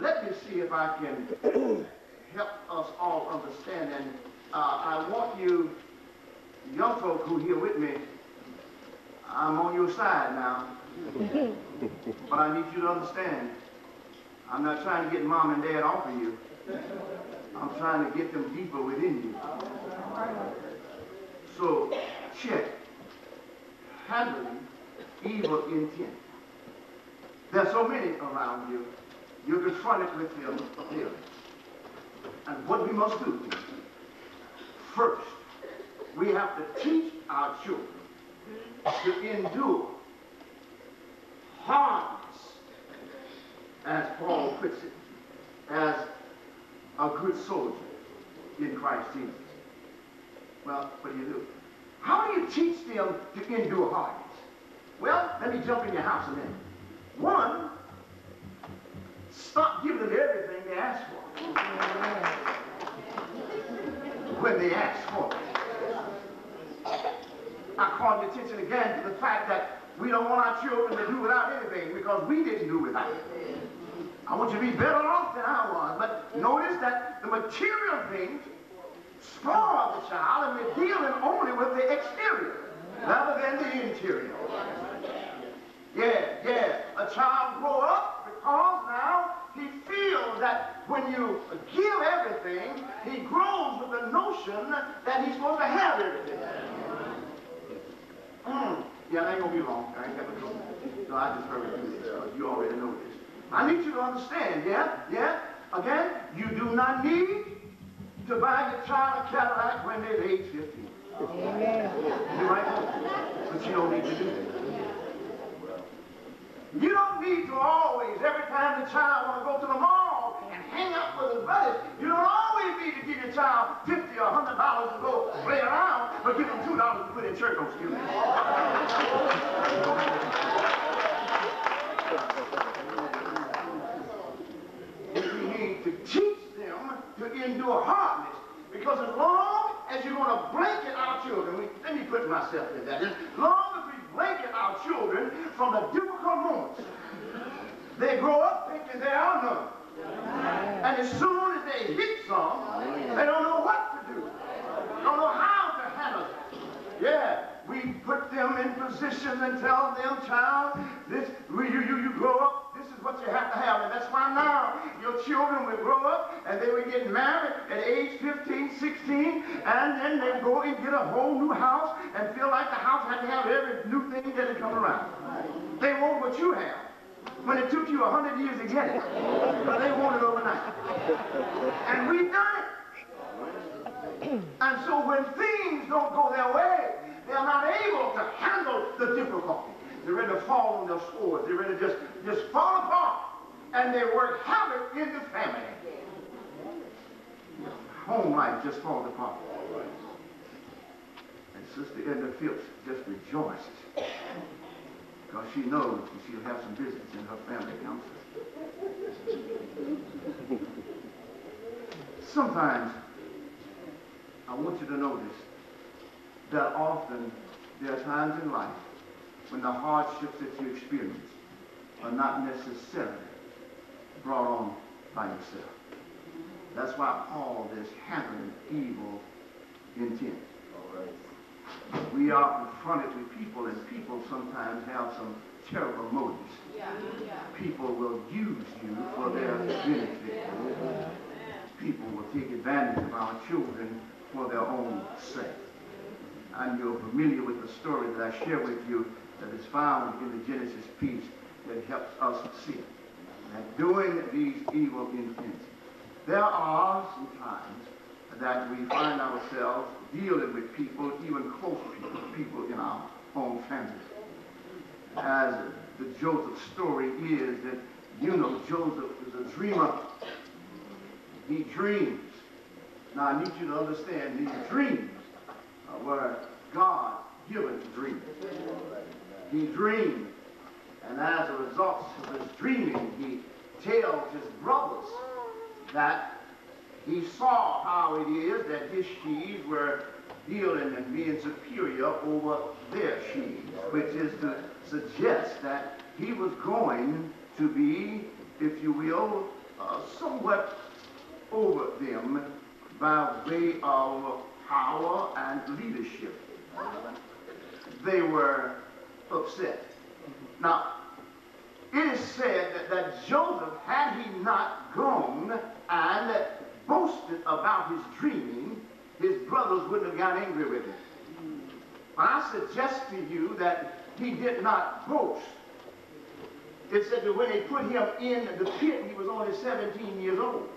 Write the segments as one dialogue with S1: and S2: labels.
S1: let me see if I can help us all understand. And I want you, young folk who here with me, I'm on your side now. But I need you to understand, I'm not trying to get mom and dad off of you. I'm trying to get them deeper within you. So, check. Handling evil intent. There's so many around you. You're confronted with them daily. And what we must do, first, we have to teach our children to endure hardness, as Paul puts it, as a good soldier in Christ Jesus. Well, what do? How do you teach them to endure hardness? Well, let me jump in your house a minute. One, stop giving them everything they ask for. When they ask for it. I call your attention again to the fact that we don't want our children to do without anything because we didn't do without it. I want you to be better off than I was, but notice that the material things spoil the child, and we're dealing only with the exterior rather than the interior. Yeah. A child grows up because now he feels that when you give everything, he grows with the notion that he's supposed to have everything. Yeah, that ain't gonna be long. I ain't got to go. So I just hurry through this because you already know this. I need you to understand, yeah. Again, you do not need to buy your child a Cadillac when they're age 15. Amen. You right? But you don't need to do that. You don't need to always, every time the child wants to go to the mall and hang out with his buddies, you don't always need to give your child $50 or $100 to go play around, but give them $2 to put in church on students. We need to teach them to endure hardness, because as long as you're going to blanket our children, let me put myself in that, as long as we blanket our children from the difficult moments, they grow up thinking there are none. And as soon as they hit some, they don't know what to do. Don't know how to handle it. Yeah, we put them in positions and tell them, child, you grow up, this is what you have to have. And that's why now your children will grow up and they will get married at age 15, 16, and then they go and get a whole new house and feel like the house had to have every new thing that had come around. They want what you have, when it took you 100 years to get it, but they want it overnight. And we've done it. And so when things don't go their way, they're not able to handle the difficulty. They're ready to fall on their swords. They're ready to just fall apart. And they work havoc in the family. Home life just falls apart. And Sister Edna Phillips just rejoices because she knows that she'll have some business in her family council. Sometimes I want you to notice that often there are times in life when the hardships that you experience are not necessarily brought on by yourself. That's why Paul is handling evil intent. We are confronted with people, and people sometimes have some terrible motives. People will use you for their benefit. People will take advantage of our children for their own sake. And you're familiar with the story that I share with you that is found in the Genesis piece that helps us see that doing these evil intents, there are some times that we find ourselves dealing with people, even close people in our own families. As the Joseph story is, that you know Joseph is a dreamer. He dreams. Now I need you to understand, these dreams were God-given dreams. He dreamed, and as a result of his dreaming, he tells his brothers that he saw how it is that his sheaves were dealing and being superior over their sheaves, which is to suggest that he was going to be, if you will, somewhat over them by way of power and leadership. They were upset. Now, it is said that Joseph, had he not gone and boasted about his dreaming, his brothers wouldn't have got angry with him. But I suggest to you that he did not boast. It said that when they put him in the pit, he was only 17 years old.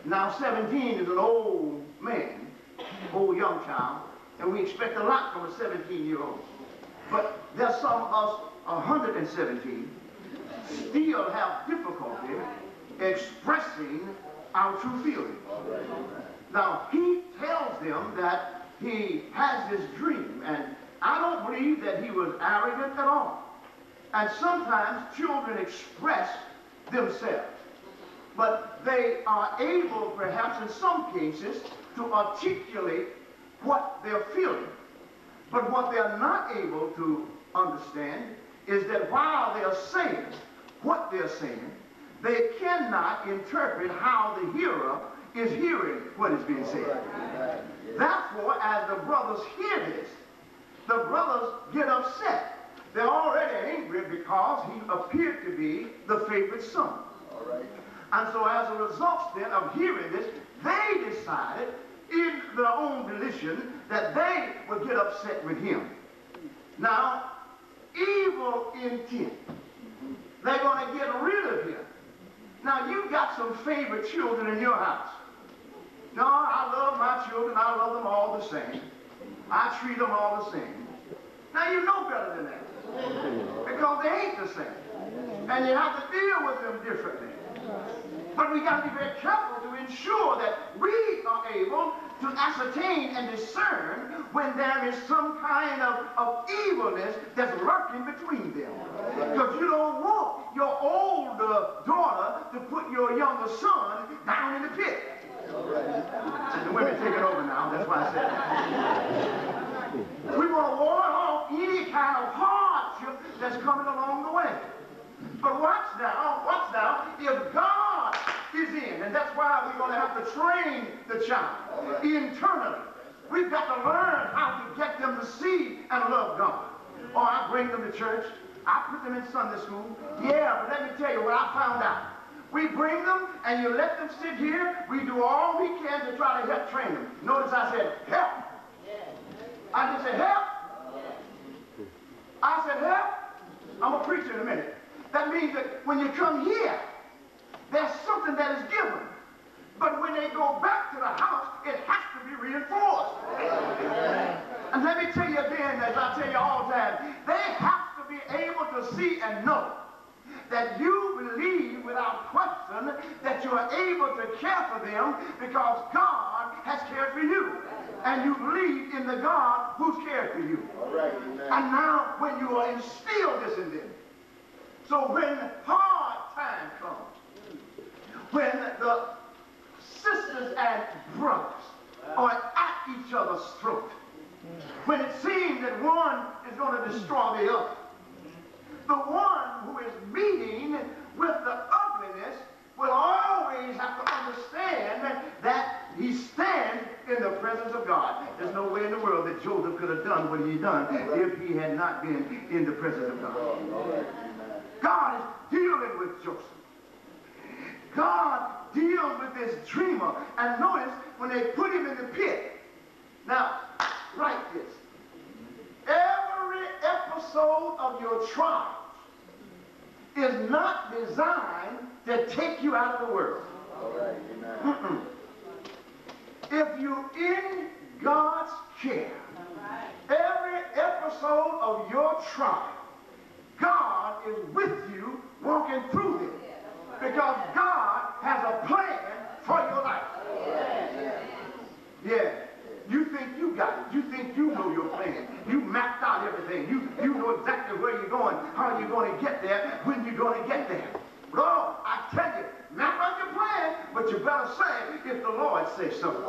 S1: Now 17 is an old man, old young child, and we expect a lot from a 17-year-old. But there's some of us 117 still have difficulty expressing our true feelings. Now he tells them that he has this dream, and I don't believe that he was arrogant at all. And sometimes children express themselves, but they are able, perhaps in some cases, to articulate what they're feeling. But what they're not able to understand is that while they're saying what they're saying, they cannot interpret how the hearer is hearing what is being said. Therefore, as the brothers hear this, the brothers get upset. They're already angry because he appeared to be the favorite son. And so as a result then of hearing this, they decided in their own volition that they would get upset with him. Now, evil intent. They're going to get rid of him. Now, you've got some favorite children in your house. No, I love my children. I love them all the same. I treat them all the same. Now, you know better than that. Because they ain't the same. And you have to deal with them differently. But we got to be very careful to ensure that we are able to ascertain and discern when there is some kind of evilness that's lurking between them. Because you don't want your older daughter to put your younger son down in the pit. And the women take it over now, that's why I said that. We want to ward off any kind of hardship that's coming along the way. But watch now, if God is in, and that's why we're going to have to train the child internally. We've got to learn how to get them to see and love God. Or I bring them to church, I put them in Sunday school. Yeah, but let me tell you what I found out. We bring them and you let them sit here. We do all we can to try to help train them. Notice I said, help. I didn't say help. I said help. I'm going to preach in a minute. That means that when you come here, there's something that is given. But when they go back to the house, it has to be reinforced. And let me tell you again, as I tell you all the time, they have to be able to see and know that you believe without question that you are able to care for them because God has cared for you. And you believe in the God who's cared for you. And now when you are instilled this in them, so when hard time comes, when the sisters and brothers are at each other's throat, when it seems that one is going to destroy the other, the one who is meeting with the ugliness will always have to understand that he stands in the presence of God. There's no way in the world that Joseph could have done what he done if he had not been in the presence of God. God is dealing with Joseph. God deals with this dreamer. And notice when they put him in the pit. Now, write this. Every episode of your trials is not designed to take you out of the world. If you're in God's care, every episode of your trial, God is with you walking through this because God has a plan for your life. Yeah. You think you got it. You think you know your plan. You mapped out everything. You know exactly where you're going, how you're going to get there, when you're going to get there. But oh, I tell you, map out your plan, but you better say if the Lord says so.